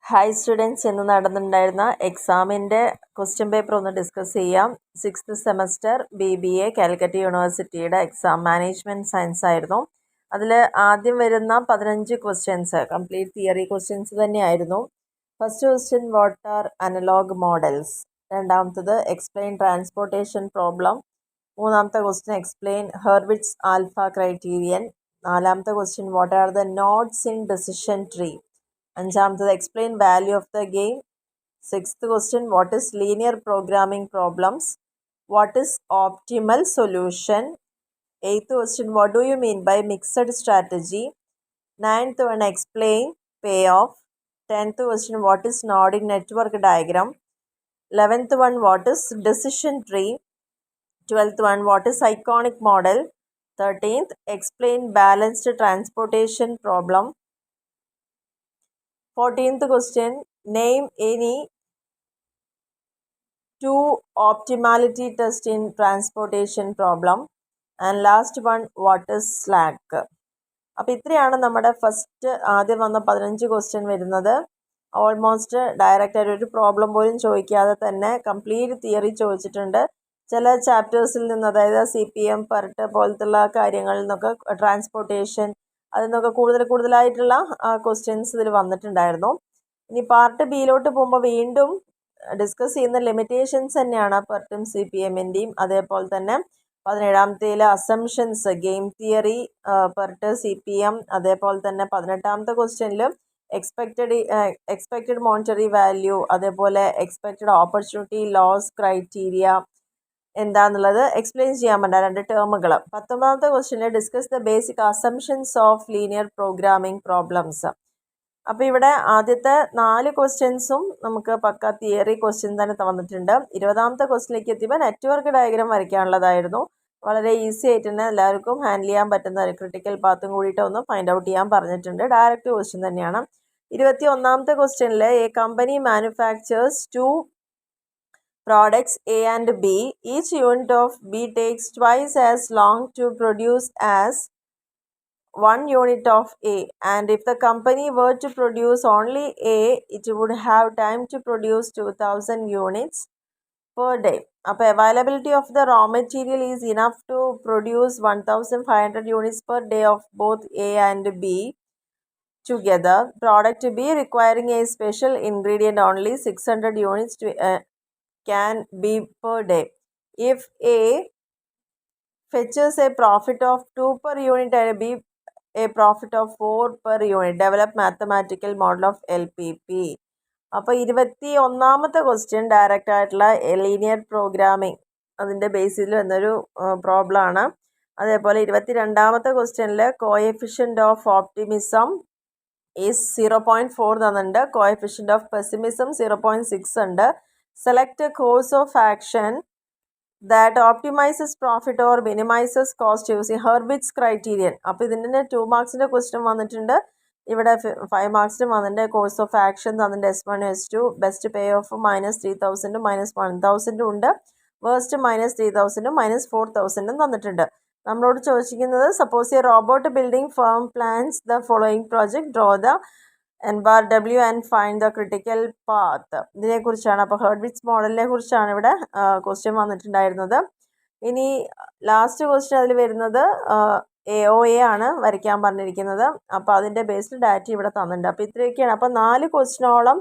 Hi students, ഇന്ന് നടന്നിട്ടുണ്ടായിരുന്ന എക്സാമിൻ്റെ question paper ഒന്ന് ഡിസ്കസ് ചെയ്യാം. 6th സെമസ്റ്റർ BBA കാലിക്കറ്റ് യൂണിവേഴ്സിറ്റിയുടെ എക്സാം മാനേജ്മെൻറ്റ് സയൻസ് ആയിരുന്നു. അതിൽ ആദ്യം വരുന്ന 15 ക്വസ്റ്റ്യൻസ് കംപ്ലീറ്റ് തിയറി ക്വസ്റ്റ്യൻസ് തന്നെയായിരുന്നു. First question what are analogue models, രണ്ടാമത്തത് എക്സ്പ്ലെയിൻ ട്രാൻസ്പോർട്ടേഷൻ പ്രോബ്ലം, മൂന്നാമത്തെ question explain Hurwitz alpha criterion, നാലാമത്തെ question what are the nodes in decision tree, അഞ്ചാമത്തത് explain value of the game, sixth question what is linear programming problems, what is optimal solution, eighth question what do you mean by mixed strategy, ninth one explain pay off, 10th question what is node in network diagram, 11th one what is decision tree, 12th one what is iconic model, 13th explain balanced transportation problem, 14th question name any two optimality test in transportation problem, and last one what is slack. അപ്പോൾ ഇത്രയാണ് നമ്മുടെ first ആദ്യം വന്ന 15 question വരുന്നത്. Almost direct ആയിട്ട് ഒരു problem പോലും ചോദിക്കാതെ തന്നെ കംപ്ലീറ്റ് തിയറി ചോദിച്ചിട്ടുണ്ട്. ചില ചാപ്റ്റേഴ്സിൽ നിന്ന്, അതായത് CPM പെർട്ട് പോലത്തുള്ള കാര്യങ്ങളിൽ നിന്നൊക്കെ, ട്രാൻസ്പോർട്ടേഷൻ, അതിൽ നിന്നൊക്കെ കൂടുതലായിട്ടുള്ള ക്വസ്റ്റ്യൻസ് ഇതിൽ വന്നിട്ടുണ്ടായിരുന്നു. ഇനി പാർട്ട് ബിയിലോട്ട് പോകുമ്പോൾ വീണ്ടും ഡിസ്കസ് ചെയ്യുന്ന ലിമിറ്റേഷൻസ് തന്നെയാണ് പെർട്ടും CPMൻ്റെയും. അതേപോലെ തന്നെ 17ാമത്തേൽ assumptions, game theory, PERT, CPM. അതേപോലെ തന്നെ 18ാമത്തെ ക്വസ്റ്റ്യനിൽ എക്സ്പെക്റ്റഡ് മോണിറ്ററി വാല്യൂ, അതേപോലെ എക്സ്പെക്റ്റഡ് ഓപ്പർച്യൂണിറ്റി ലോസ് ക്രൈറ്റീരിയ എന്താണെന്നുള്ളത് എക്സ്പ്ലെയിൻ ചെയ്യാൻ വേണ്ട 2 ടേമുകൾ. 19ാമത്തെ ക്വസ്റ്റ്യനിൽ discuss the basic assumptions of linear programming problems. അപ്പോൾ ഇവിടെ ആദ്യത്തെ 4 ക്വസ്റ്റ്യൻസും നമുക്ക് പക്ക തിയറി ക്വസ്റ്റ്യൻ തന്നെ വന്നിട്ടുണ്ട്. 20ാമത്തെ ക്വസ്റ്റ്യനിലേക്ക് എത്തിയപ്പോൾ നെറ്റ്വർക്ക് ഡയഗ്രാം വരയ്ക്കാനുള്ളതായിരുന്നു. വളരെ ഈസി ആയിട്ട് തന്നെ എല്ലാവർക്കും ഹാൻഡിൽ ചെയ്യാൻ പറ്റുന്ന ഒരു ക്രിട്ടിക്കൽ പാത്തും കൂടിയിട്ട് ഒന്ന് ഫൈൻഡ് ഔട്ട് ചെയ്യാൻ പറഞ്ഞിട്ടുണ്ട്. ഡയറക്റ്റ് ക്വസ്റ്റ്യൻ തന്നെയാണ്. 21ാമത്തെ ക്വസ്റ്റ്യനിൽ A company manufacturers 2 products A and B. Each unit of B takes twice as long to produce as 1 unit of A, and if the company were to produce only A, it would have time to produce 2000 units per day. അപ്പോൾ availability of the raw material is enough to produce 1500 units per day of both A and B together. Product B requiring a special ingredient only 600 units to can be per day. If A fetches a profit of 2 per unit and B a profit of 4 per unit, develop mathematical model of LPP. അപ്പോൾ 21ാമത്തെ question direct ആയിട്ടുള്ള linear programming അതിൻ്റെ ബേസിൽ വന്നൊരു പ്രോബ്ലമാണ്. അതേപോലെ 22ാമത്തെ ക്വസ്റ്റ്യനിൽ coefficient of optimism is 0.4 തന്നിട്ടുണ്ട്. Coefficient of pessimism 0.6 ഉണ്ട്. Select course of action that optimizes profit or minimizes cost using Hurwitz criterion. അപ്പോൾ ഇതിൻ്റെ 2 മാർക്സിൻ്റെ ക്വസ്റ്റ്യൻ വന്നിട്ടുണ്ട്. ഇവിടെ 5 മാർക്സിന് വന്നിട്ടുണ്ട്. കോഴ്സ് ഓഫ് ആക്ഷൻ തന്നിട്ടുണ്ട് S1 S2. Best pay of -3000 -1000 ഉണ്ട്. വേസ്റ്റ് -3000 -4000 തന്നിട്ടുണ്ട്. നമ്മളോട് ചോദിച്ചിരിക്കുന്നത് suppose a robot building firm plans the following project, draw the NW and find the critical path. ഇതിനെക്കുറിച്ചാണ്. അപ്പോൾ ഹെർവിറ്റ്സ് മോഡലിനെ കുറിച്ചാണ് ഇവിടെ ക്വസ്റ്റ്യൻ വന്നിട്ടുണ്ടായിരുന്നത്. ഇനി ലാസ്റ്റ് ക്വസ്റ്റ്യൻ അതിൽ വരുന്നത് AOA ആണ് വരയ്ക്കാൻ പറഞ്ഞിരിക്കുന്നത്. അപ്പോൾ അതിൻ്റെ ബേസ്ഡ് ഡാറ്റ ഇവിടെ തന്നിട്ടുണ്ട്. അപ്പോൾ ഇത്രയൊക്കെയാണ്. അപ്പോൾ 4 ക്വസ്റ്റ്യനോളം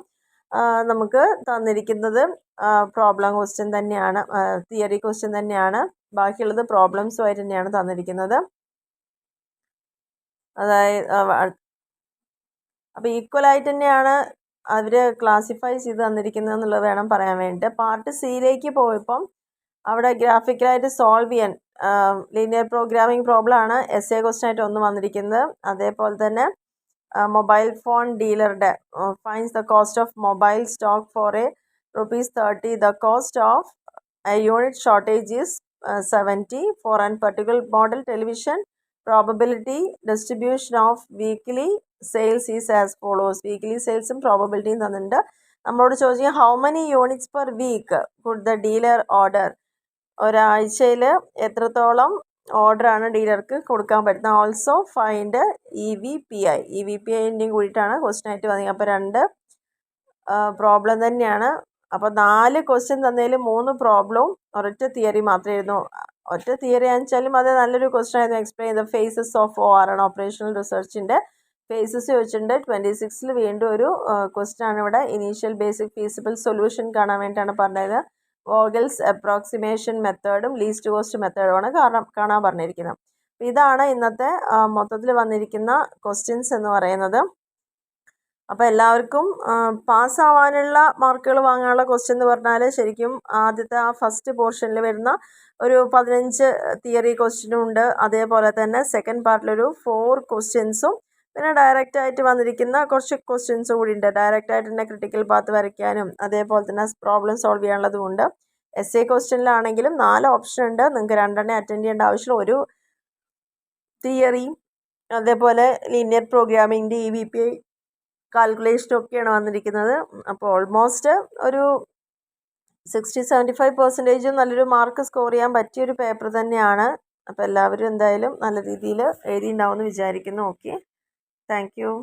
നമുക്ക് തന്നിരിക്കുന്നത് പ്രോബ്ലം ക്വസ്റ്റ്യൻ തന്നെയാണ്, തിയറി ക്വസ്റ്റ്യൻ തന്നെയാണ്. ബാക്കിയുള്ളത് പ്രോബ്ലംസുമായിട്ട് തന്നെയാണ് തന്നിരിക്കുന്നത്. അതായത് അപ്പോൾ ഈക്വലായിട്ട് തന്നെയാണ് അവർ ക്ലാസിഫൈ ചെയ്ത് തന്നിരിക്കുന്നത് എന്നുള്ളത് വേണം പറയാൻ വേണ്ടിയിട്ട്. പാർട്ട് സിയിലേക്ക് പോയപ്പം അവിടെ ഗ്രാഫിക്കലായിട്ട് സോൾവ് ചെയ്യാൻ ലീനിയർ പ്രോഗ്രാമിംഗ് പ്രോബ്ലം ആണ് essay ക്വസ്റ്റ്യൻ ആയിട്ട് ഒന്ന് വന്നിരിക്കുന്നത്. അതേപോലെ തന്നെ മൊബൈൽ ഫോൺ ഡീലറുടെ finds the cost of mobile stock for a ₹30. The cost of a unit shortage is 70 for an particular model television. Probability distribution of weekly sales is as follows. Weekly സെയിൽസും പ്രോബബിലിറ്റിയും തന്നിട്ടുണ്ട്. നമ്മളോട് ചോദിച്ചാൽ how many units per week could the dealer order, ഒരാഴ്ചയിൽ എത്രത്തോളം ഓർഡറാണ് ഡീലർക്ക് കൊടുക്കാൻ പറ്റുന്നത്. Also find EVPI. EVPIൻ്റെയും കൂടിയിട്ടാണ് ക്വസ്റ്റ്യൻ ആയിട്ട് വന്നത്. അപ്പോൾ 2 പ്രോബ്ലം തന്നെയാണ്. അപ്പോൾ 4 ക്വസ്റ്റ്യൻ തന്നതിൽ 3 പ്രോബ്ലവും ഒരൊറ്റ തിയറി മാത്രമേ എഴുതുന്നു. ഒറ്റ തിയറി ആണെച്ചാലും അത് നല്ലൊരു ക്വസ്റ്റ്യൻ ആയിരുന്നു. എക്സ്പ്ലെയിൻ ചെയ്ത ഫേസസ് ഓഫ് OR ആണ്, ഓപ്പറേഷണൽ റിസർച്ചിൻ്റെ ഫേസസ് ചോദിച്ചിട്ടുണ്ട്. 26ൽ വീണ്ടും ഒരു ക്വസ്റ്റ്യൻ ആണ് ഇവിടെ. ഇനീഷ്യൽ ബേസിക് ഫീസിബിൾ സൊല്യൂഷൻ കാണാൻ വേണ്ടിയിട്ടാണ് പറഞ്ഞത്. വോഗൽസ് അപ്രോക്സിമേഷൻ മെത്തേഡും ലീസ്റ്റ് കോസ്റ്റ് മെത്തേഡുമാണ് കാണാൻ പറഞ്ഞിരിക്കുന്നത്. ഇതാണ് ഇന്നത്തെ മൊത്തത്തിൽ വന്നിരിക്കുന്ന ക്വസ്റ്റ്യൻസ് എന്ന് പറയുന്നത്. അപ്പോൾ എല്ലാവർക്കും പാസ്സാവാനുള്ള മാർക്കുകൾ വാങ്ങാനുള്ള ക്വസ്റ്റ്യൻ എന്ന് പറഞ്ഞാൽ ശരിക്കും ആദ്യത്തെ ആ ഫസ്റ്റ് പോർഷനിൽ വരുന്ന ഒരു 15 തിയറി ക്വസ്റ്റ്യനും ഉണ്ട്. അതേപോലെ തന്നെ സെക്കൻഡ് പാർട്ടിലൊരു 4 ക്വസ്റ്റ്യൻസും പിന്നെ ഡയറക്റ്റ് ആയിട്ട് വന്നിരിക്കുന്ന കുറച്ച് ക്വസ്റ്റ്യൻസ് കൂടി ഉണ്ട്. ഡയറക്റ്റ് ആയിട്ട് തന്നെ ക്രിട്ടിക്കൽ പാത്ത് വരയ്ക്കാനും അതേപോലെ തന്നെ പ്രോബ്ലം സോൾവ് ചെയ്യാനുള്ളതും ഉണ്ട്. essay ക്വസ്റ്റ്യനിലാണെങ്കിലും 4 ഓപ്ഷൻ ഉണ്ട്. നിങ്ങൾക്ക് 2 അറ്റൻഡ് ചെയ്യേണ്ട ആവശ്യമുള്ള ഒരു തിയറിയും അതേപോലെ ലീനിയർ പ്രോഗ്രാമിംഗ് EVPI കാൽക്കുലേഷനൊക്കെയാണ് വന്നിരിക്കുന്നത്. അപ്പോൾ ഓൾമോസ്റ്റ് ഒരു 60-75% നല്ലൊരു മാർക്ക് സ്കോർ ചെയ്യാൻ പറ്റിയൊരു പേപ്പർ തന്നെയാണ്. അപ്പോൾ എല്ലാവരും എന്തായാലും നല്ല രീതിയിൽ എഴുതിയിട്ടുണ്ടാവുമെന്ന് വിചാരിക്കുന്നു. Okay, thank you.